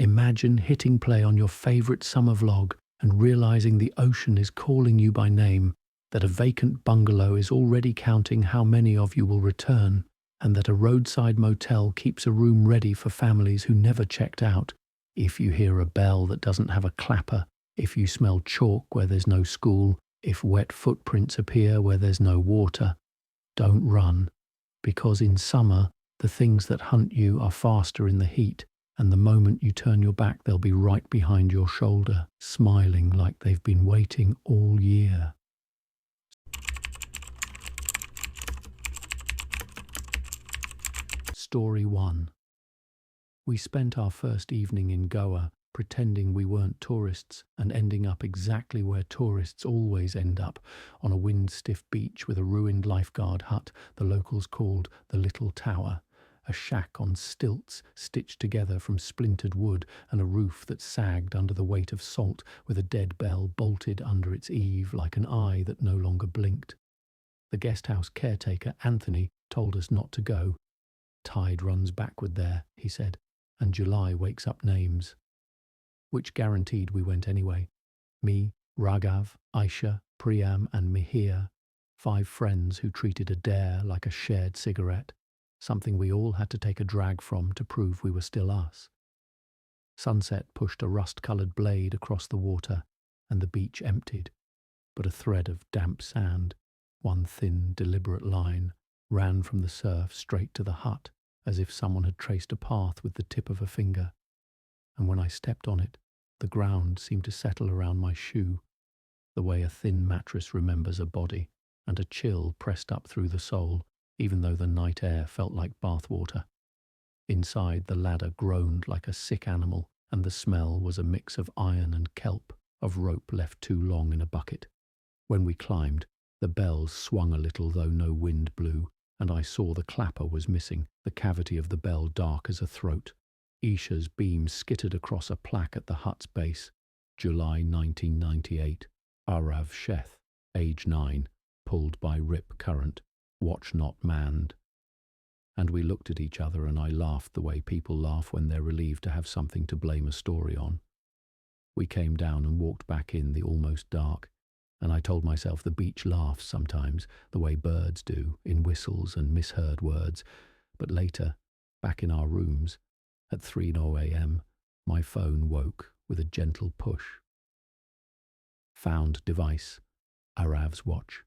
Imagine hitting play on your favorite summer vlog and realizing the ocean is calling you by name, that a vacant bungalow is already counting how many of you will return, and that a roadside motel keeps a room ready for families who never checked out. If you hear a bell that doesn't have a clapper, if you smell chalk where there's no school, if wet footprints appear where there's no water, don't run, because in summer, the things that hunt you are faster in the heat, and the moment you turn your back, they'll be right behind your shoulder, smiling like they've been waiting all year. Story 1. We spent our first evening in Goa pretending we weren't tourists and ending up exactly where tourists always end up, on a wind-stiff beach with a ruined lifeguard hut the locals called the Little Tower, a shack on stilts stitched together from splintered wood and a roof that sagged under the weight of salt with a dead bell bolted under its eave like an eye that no longer blinked. The guesthouse caretaker, Anthony, told us not to go. Tide runs backward there, he said, and July wakes up names. Which guaranteed we went anyway. Me, Raghav, Aisha, Priyam and Mihir, 5 friends who treated a dare like a shared cigarette, something we all had to take a drag from to prove we were still us. Sunset pushed a rust-coloured blade across the water, and the beach emptied, but a thread of damp sand, one thin, deliberate line, ran from the surf straight to the hut, as if someone had traced a path with the tip of a finger. And when I stepped on it, the ground seemed to settle around my shoe, the way a thin mattress remembers a body, and a chill pressed up through the sole, even though the night air felt like bathwater. Inside, the ladder groaned like a sick animal, and the smell was a mix of iron and kelp, of rope left too long in a bucket. When we climbed, the bells swung a little though no wind blew, and I saw the clapper was missing, the cavity of the bell dark as a throat. Isha's beam skittered across a plaque at the hut's base. July 1998. Arav Sheth, age 9, pulled by rip current, watch not manned. And we looked at each other and I laughed the way people laugh when they're relieved to have something to blame a story on. We came down and walked back in the almost dark, and I told myself the beach laughs sometimes, the way birds do, in whistles and misheard words. But later, back in our rooms, at 3:00 a.m, my phone woke with a gentle push. Found device, Arav's watch.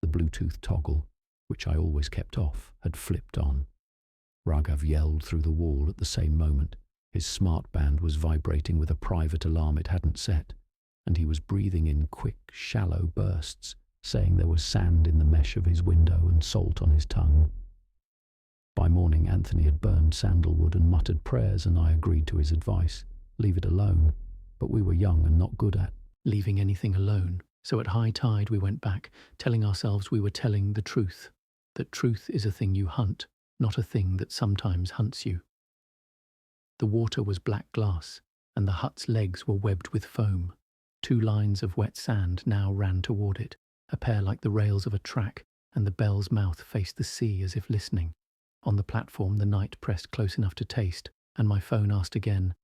The Bluetooth toggle, which I always kept off, had flipped on. Raghav yelled through the wall at the same moment. His smartband was vibrating with a private alarm it hadn't set, and he was breathing in quick, shallow bursts, saying there was sand in the mesh of his window and salt on his tongue. By morning, Anthony had burned sandalwood and muttered prayers, and I agreed to his advice. Leave it alone. But we were young and not good at leaving anything alone. So at high tide we went back, telling ourselves we were telling the truth, that truth is a thing you hunt, not a thing that sometimes hunts you. The water was black glass, and the hut's legs were webbed with foam. 2 lines of wet sand now ran toward it, a pair like the rails of a track, and the bell's mouth faced the sea as if listening. On the platform the night pressed close enough to taste, and my phone asked again,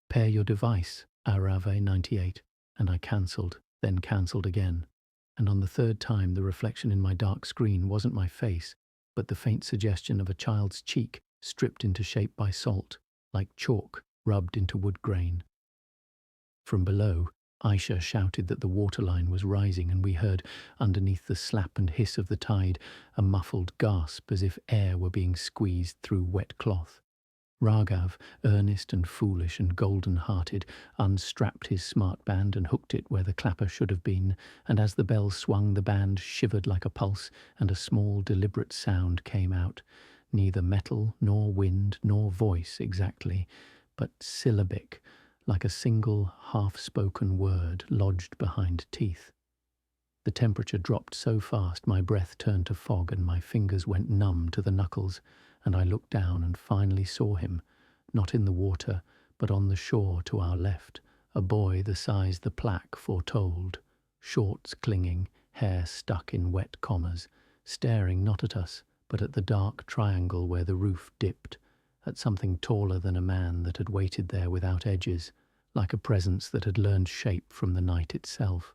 "Pair your device, Arave 98, and I cancelled, then cancelled again. And on the 3rd time the reflection in my dark screen wasn't my face, but the faint suggestion of a child's cheek stripped into shape by salt, like chalk rubbed into wood grain. From below, Aisha shouted that the waterline was rising, and we heard, underneath the slap and hiss of the tide, a muffled gasp as if air were being squeezed through wet cloth. Raghav, earnest and foolish and golden-hearted, unstrapped his smartband and hooked it where the clapper should have been, and as the bell swung the band shivered like a pulse, and a small deliberate sound came out, neither metal nor wind nor voice exactly, but syllabic, like a single half-spoken word lodged behind teeth. The temperature dropped so fast my breath turned to fog and my fingers went numb to the knuckles, and I looked down and finally saw him, not in the water, but on the shore to our left, a boy the size the plaque foretold, shorts clinging, hair stuck in wet commas, staring not at us, but at the dark triangle where the roof dipped, at something taller than a man that had waited there without edges, like a presence that had learned shape from the night itself.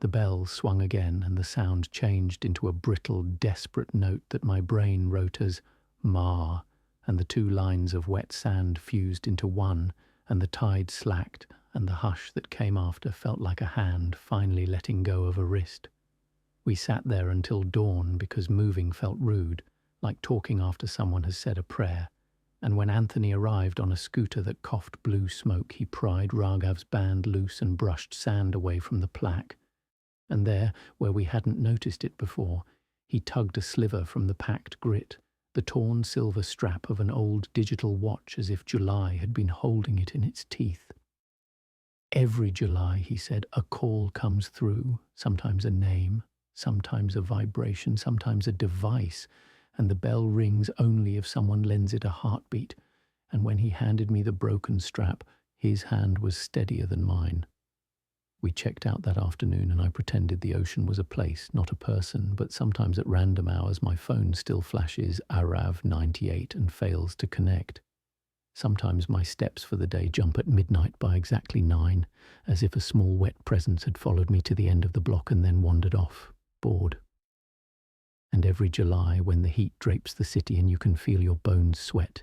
The bell swung again, and the sound changed into a brittle, desperate note that my brain wrote as "Ma," and the two lines of wet sand fused into one, and the tide slacked, and the hush that came after felt like a hand finally letting go of a wrist. We sat there until dawn because moving felt rude, like talking after someone has said a prayer, and when Anthony arrived on a scooter that coughed blue smoke, he pried Raghav's band loose and brushed sand away from the plaque. And there, where we hadn't noticed it before, he tugged a sliver from the packed grit, the torn silver strap of an old digital watch, as if July had been holding it in its teeth. Every July, he said, a call comes through, sometimes a name, sometimes a vibration, sometimes a device, and the bell rings only if someone lends it a heartbeat, and when he handed me the broken strap, his hand was steadier than mine. We checked out that afternoon, and I pretended the ocean was a place, not a person, but sometimes at random hours my phone still flashes Arav 98 and fails to connect. Sometimes my steps for the day jump at midnight by exactly 9, as if a small wet presence had followed me to the end of the block and then wandered off, bored. And every July, when the heat drapes the city and you can feel your bones sweat,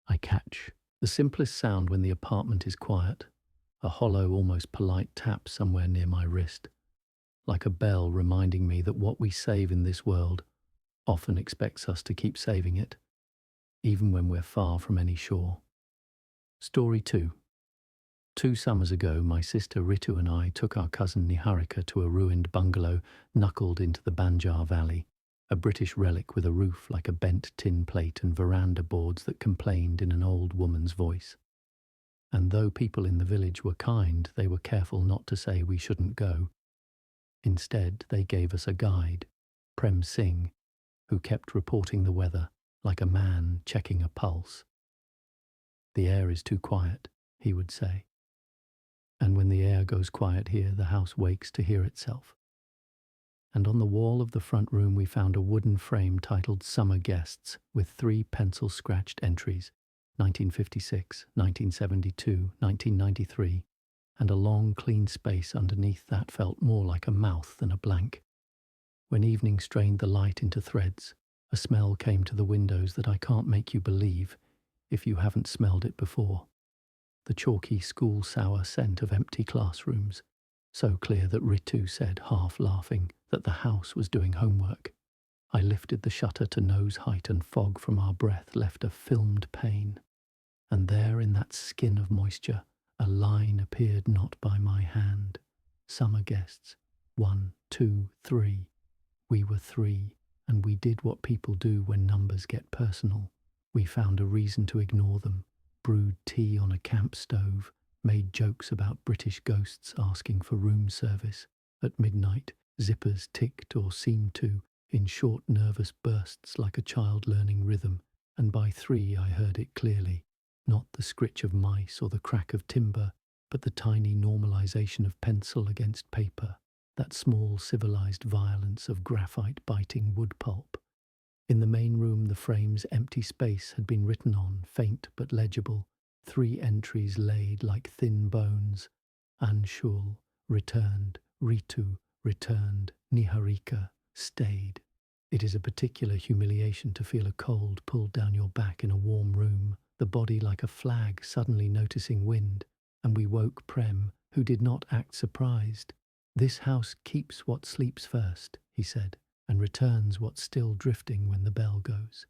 I catch the simplest sound when the apartment is quiet, a hollow, almost polite tap somewhere near my wrist, like a bell reminding me that what we save in this world often expects us to keep saving it, even when we're far from any shore. Story 2. 2 summers ago, my sister Ritu and I took our cousin Niharika to a ruined bungalow knuckled into the Banjar Valley, a British relic with a roof like a bent tin plate and veranda boards that complained in an old woman's voice. And though people in the village were kind, they were careful not to say we shouldn't go. Instead, they gave us a guide, Prem Singh, who kept reporting the weather like a man checking a pulse. "The air is too quiet," he would say. And when the air goes quiet here, the house wakes to hear itself. And on the wall of the front room we found a wooden frame titled Summer Guests, with 3 pencil-scratched entries, 1956, 1972, 1993, and a long, clean space underneath that felt more like a mouth than a blank. When evening strained the light into threads, a smell came to the windows that I can't make you believe if you haven't smelled it before. The chalky school sour scent of empty classrooms, so clear that Ritu said, half laughing, that the house was doing homework. I lifted the shutter to nose height, and fog from our breath left a filmed pane. And there, in that skin of moisture, a line appeared not by my hand. Summer guests. 1, 2, 3. We were 3, and we did what people do when numbers get personal. We found a reason to ignore them, brewed tea on a camp stove, made jokes about British ghosts asking for room service. At midnight, zippers ticked or seemed to, in short nervous bursts like a child learning rhythm, and by 3 I heard it clearly, not the scritch of mice or the crack of timber, but the tiny normalization of pencil against paper, that small civilized violence of graphite biting wood pulp. In the main room the frame's empty space had been written on, faint but legible, 3 entries laid like thin bones. Anshul, returned. Ritu, returned. Niharika, stayed. It is a particular humiliation to feel a cold pulled down your back in a warm room, the body like a flag suddenly noticing wind, and we woke Prem, who did not act surprised. "This house keeps what sleeps first," he said, "and returns what's still drifting when the bell goes."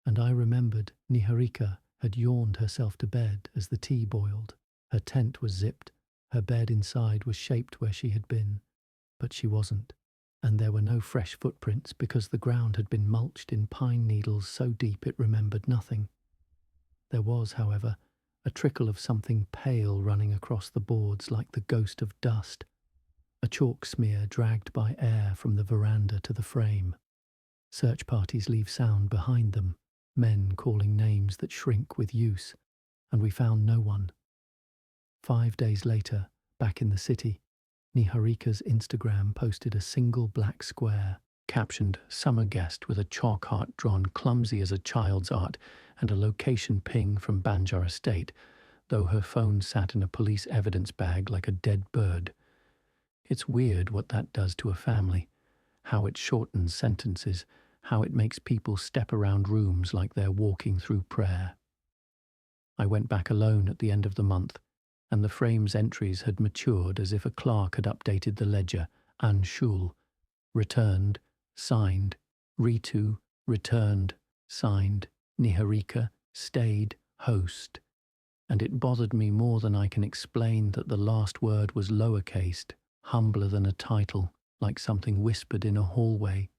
And I remembered Niharika had yawned herself to bed as the tea boiled. Her tent was zipped, her bed inside was shaped where she had been, but she wasn't, and there were no fresh footprints because the ground had been mulched in pine needles so deep it remembered nothing. There was, however, a trickle of something pale running across the boards like the ghost of dust, a chalk smear dragged by air from the veranda to the frame. Search parties leave sound behind them, men calling names that shrink with use, and we found no one. 5 days later, back in the city, Niharika's Instagram posted a single black square, captioned "Summer Guest" with a chalk heart drawn clumsy as a child's art and a location ping from Banjar Estate, though her phone sat in a police evidence bag like a dead bird. It's weird what that does to a family, how it shortens sentences, how it makes people step around rooms like they're walking through prayer. I went back alone at the end of the month, and the frame's entries had matured as if a clerk had updated the ledger. Anshul, returned, signed. Ritu, returned, signed. Niharika, stayed, host. And it bothered me more than I can explain that the last word was lowercased, humbler than a title, like something whispered in a hallway.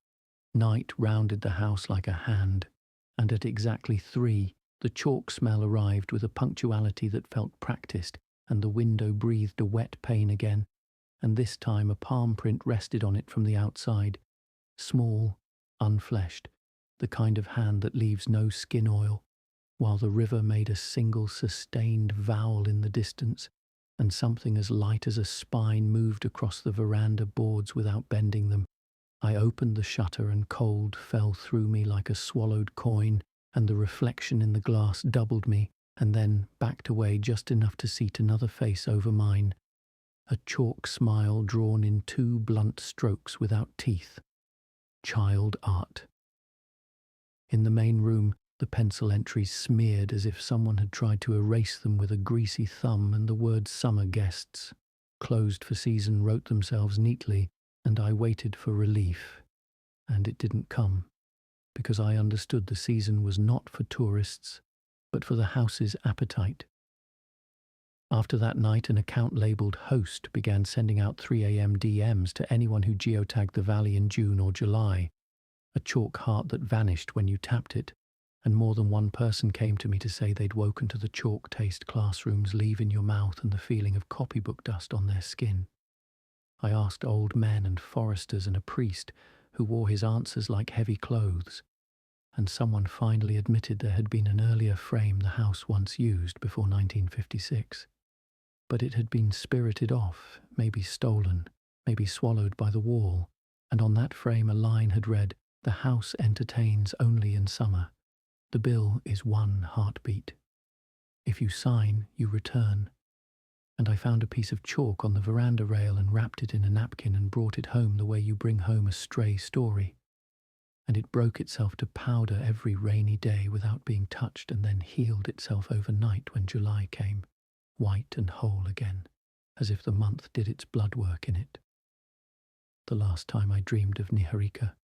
Night rounded the house like a hand, and at exactly 3, the chalk smell arrived with a punctuality that felt practiced, and the window breathed a wet pane again, and this time a palm print rested on it from the outside, small, unfleshed, the kind of hand that leaves no skin oil, while the river made a single sustained vowel in the distance, and something as light as a spine moved across the veranda boards without bending them. I opened the shutter and cold fell through me like a swallowed coin, and the reflection in the glass doubled me, and then backed away just enough to seat another face over mine, a chalk smile drawn in 2 blunt strokes without teeth. Child art. In the main room, the pencil entries smeared as if someone had tried to erase them with a greasy thumb, and the words "summer guests," closed for season, wrote themselves neatly, and I waited for relief. And it didn't come, because I understood the season was not for tourists, but for the house's appetite. After that night, an account labelled Host began sending out 3 a.m. DMs to anyone who geotagged the valley in June or July, a chalk heart that vanished when you tapped it, and more than one person came to me to say they'd woken to the chalk taste classrooms leave in your mouth and the feeling of copybook dust on their skin. I asked old men and foresters and a priest who wore his answers like heavy clothes, and someone finally admitted there had been an earlier frame the house once used before 1956. But it had been spirited off, maybe stolen, maybe swallowed by the wall, and on that frame a line had read, "The house entertains only in summer. The bill is 1 heartbeat. If you sign, you return." And I found a piece of chalk on the veranda rail and wrapped it in a napkin and brought it home the way you bring home a stray story. And it broke itself to powder every rainy day without being touched, and then healed itself overnight when July came, white and whole again, as if the month did its blood work in it. The last time I dreamed of Niharika,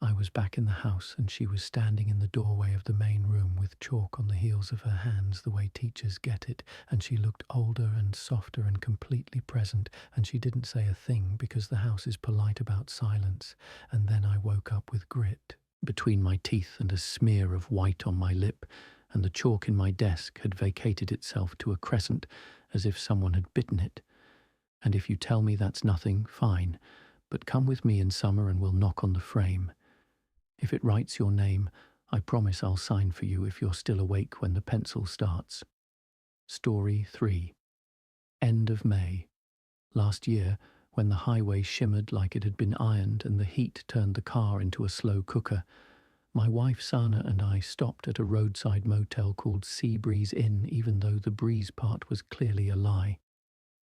I was back in the house and she was standing in the doorway of the main room with chalk on the heels of her hands the way teachers get it, and she looked older and softer and completely present, and she didn't say a thing because the house is polite about silence. And then I woke up with grit between my teeth and a smear of white on my lip, and the chalk in my desk had vacated itself to a crescent as if someone had bitten it. And if you tell me that's nothing, fine, but come with me in summer and we'll knock on the frame. If it writes your name, I promise I'll sign for you if you're still awake when the pencil starts. Story 3. End of May. Last year, when the highway shimmered like it had been ironed and the heat turned the car into a slow cooker, my wife Sana and I stopped at a roadside motel called Sea Breeze Inn, even though the breeze part was clearly a lie.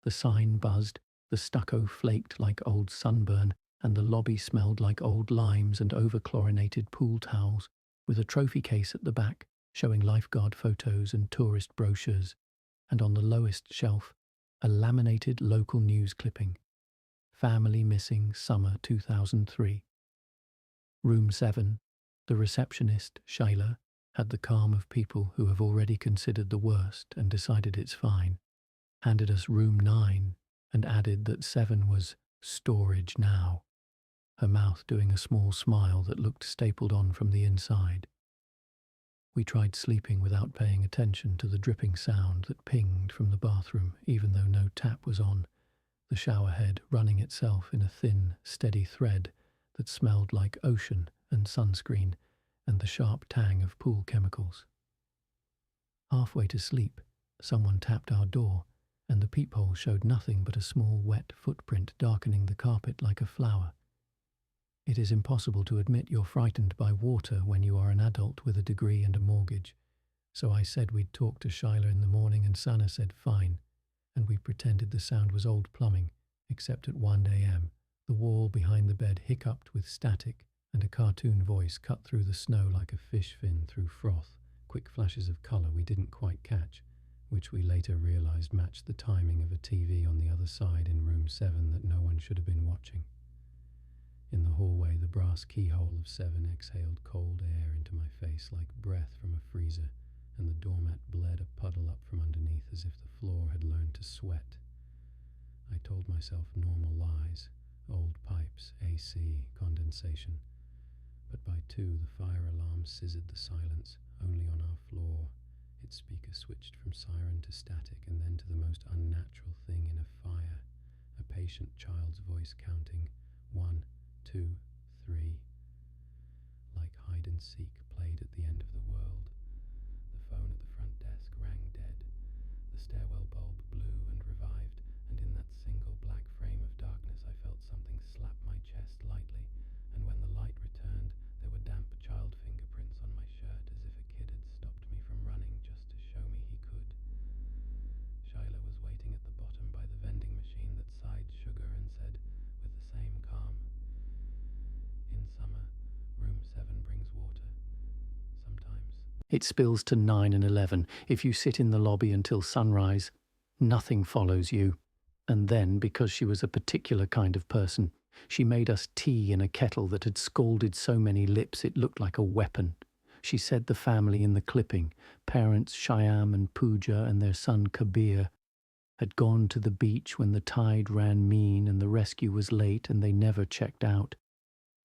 The sign buzzed, the stucco flaked like old sunburn, and the lobby smelled like old limes and over-chlorinated pool towels, with a trophy case at the back showing lifeguard photos and tourist brochures, and on the lowest shelf, a laminated local news clipping. Family missing summer 2003. Room 7. The receptionist, Shayla, had the calm of people who have already considered the worst and decided it's fine, handed us room 9, and added that 7 was storage now, her mouth doing a small smile that looked stapled on from the inside. We tried sleeping without paying attention to the dripping sound that pinged from the bathroom, even though no tap was on, the shower head running itself in a thin, steady thread that smelled like ocean and sunscreen and the sharp tang of pool chemicals. Halfway to sleep, someone tapped our door, and the peephole showed nothing but a small wet footprint darkening the carpet like a flower. It is impossible to admit you're frightened by water when you are an adult with a degree and a mortgage. So I said we'd talk to Shyla in the morning, and Sana said fine, and we pretended the sound was old plumbing, except at 1 a.m. the wall behind the bed hiccuped with static, and a cartoon voice cut through the snow like a fish fin through froth, quick flashes of colour we didn't quite catch, which we later realised matched the timing of a TV on the other side in room 7 that no one should have been watching. In the hallway, the brass keyhole of 7 exhaled cold air into my face like breath from a freezer, and the doormat bled a puddle up from underneath as if the floor had learned to sweat. I told myself normal lies, old pipes, AC, condensation. But by 2, the fire alarm scissored the silence, only on our floor. Its speaker switched from siren to static and then to the most unnatural thing in a fire, a patient child's voice counting 1, 2, 3, like hide and seek played at the end of the world. The phone at the front desk rang dead. The stairwell bulb blew and revived, and in that single black frame of darkness I felt something slap my chest lightly, and when the light returned, there were damp child fingerprints on my shirt as if a kid had stopped me from running just to show me he could. Shyla was waiting at the bottom by the vending machine that sighed sugar and said, with the same calm, "In summer, room 7 brings water. Sometimes." It spills to 9 and 11. If you sit in the lobby until sunrise, nothing follows you. And then, because she was a particular kind of person, she made us tea in a kettle that had scalded so many lips it looked like a weapon. She said the family in the clipping, parents Shyam and Pooja and their son Kabir, had gone to the beach when the tide ran mean and the rescue was late and they never checked out.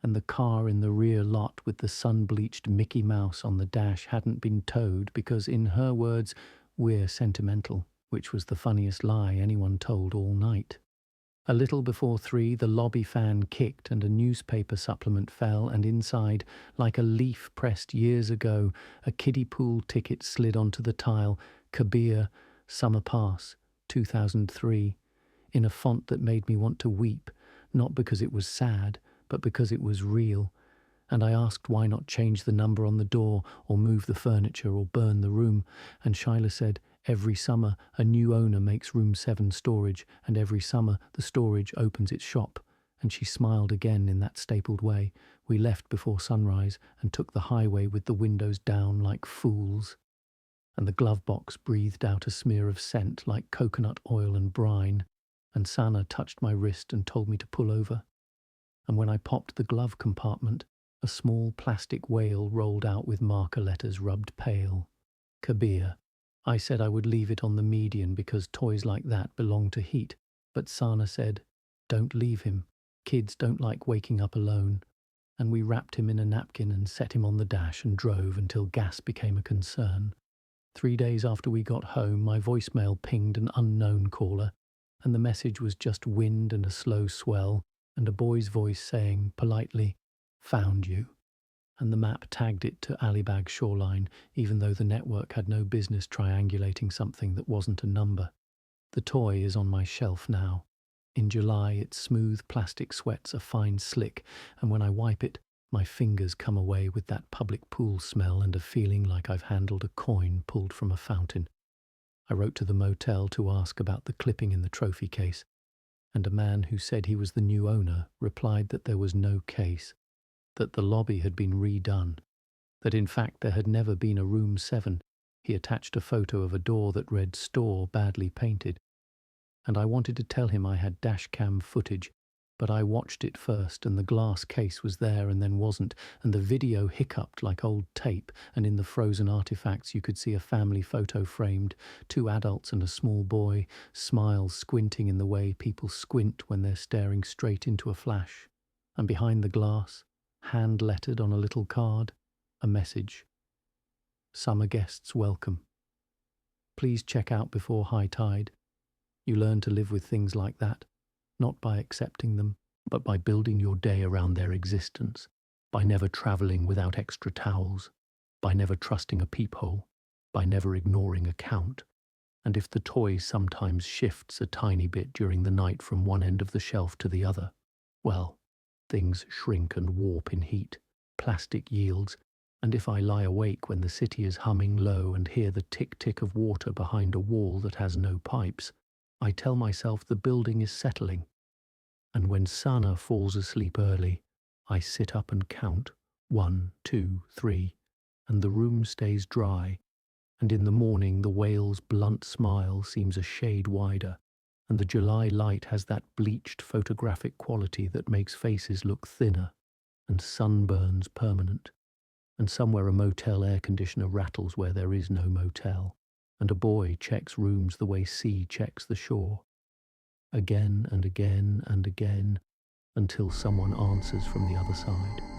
And the car in the rear lot with the sun-bleached Mickey Mouse on the dash hadn't been towed because, in her words, we're sentimental, which was the funniest lie anyone told all night. A little before 3, the lobby fan kicked and a newspaper supplement fell, and inside, like a leaf pressed years ago, a kiddie pool ticket slid onto the tile, Kabir, Summer Pass, 2003, in a font that made me want to weep, not because it was sad, but because it was real, and I asked why not change the number on the door or move the furniture or burn the room, and Shyla said, every summer a new owner makes room 7 storage, and every summer the storage opens its shop, and she smiled again in that stapled way. We left before sunrise and took the highway with the windows down like fools, and the glove box breathed out a smear of scent like coconut oil and brine, and Sana touched my wrist and told me to pull over. And when I popped the glove compartment, a small plastic whale rolled out with marker letters rubbed pale. Kabir. I said I would leave it on the median because toys like that belong to Heat, but Sana said, "Don't leave him. Kids don't like waking up alone." And we wrapped him in a napkin and set him on the dash and drove until gas became a concern. 3 days after we got home, my voicemail pinged an unknown caller, and the message was just wind and a slow swell, and a boy's voice saying, politely, "Found you." And the map tagged it to Alibag shoreline, even though the network had no business triangulating something that wasn't a number. The toy is on my shelf now. In July, its smooth plastic sweats a fine slick, and when I wipe it, my fingers come away with that public pool smell and a feeling like I've handled a coin pulled from a fountain. I wrote to the motel to ask about the clipping in the trophy case, and a man who said he was the new owner replied that there was no case, that the lobby had been redone, that in fact there had never been a room 7. He attached a photo of a door that read "store" badly painted, and I wanted to tell him I had dashcam footage, but I watched it first, and the glass case was there and then wasn't, and the video hiccuped like old tape, and in the frozen artifacts you could see a family photo framed, 2 adults and a small boy, smiles squinting in the way people squint when they're staring straight into a flash, and behind the glass, hand-lettered on a little card, a message. "Summer guests welcome. Please check out before high tide." You learn to live with things like that, not by accepting them, but by building your day around their existence, by never travelling without extra towels, by never trusting a peephole, by never ignoring a count. And if the toy sometimes shifts a tiny bit during the night from one end of the shelf to the other, well, Things shrink and warp in heat. Plastic yields, and if I lie awake when the city is humming low and hear the tick-tick of water behind a wall that has no pipes, I tell myself the building is settling. And when Sana falls asleep early, I sit up and count 1, 2, 3, and the room stays dry, and in the morning the whale's blunt smile seems a shade wider, and the July light has that bleached photographic quality that makes faces look thinner and sunburns permanent, and somewhere a motel air conditioner rattles where there is no motel, and a boy checks rooms the way sea checks the shore. Again and again and again, until someone answers from the other side.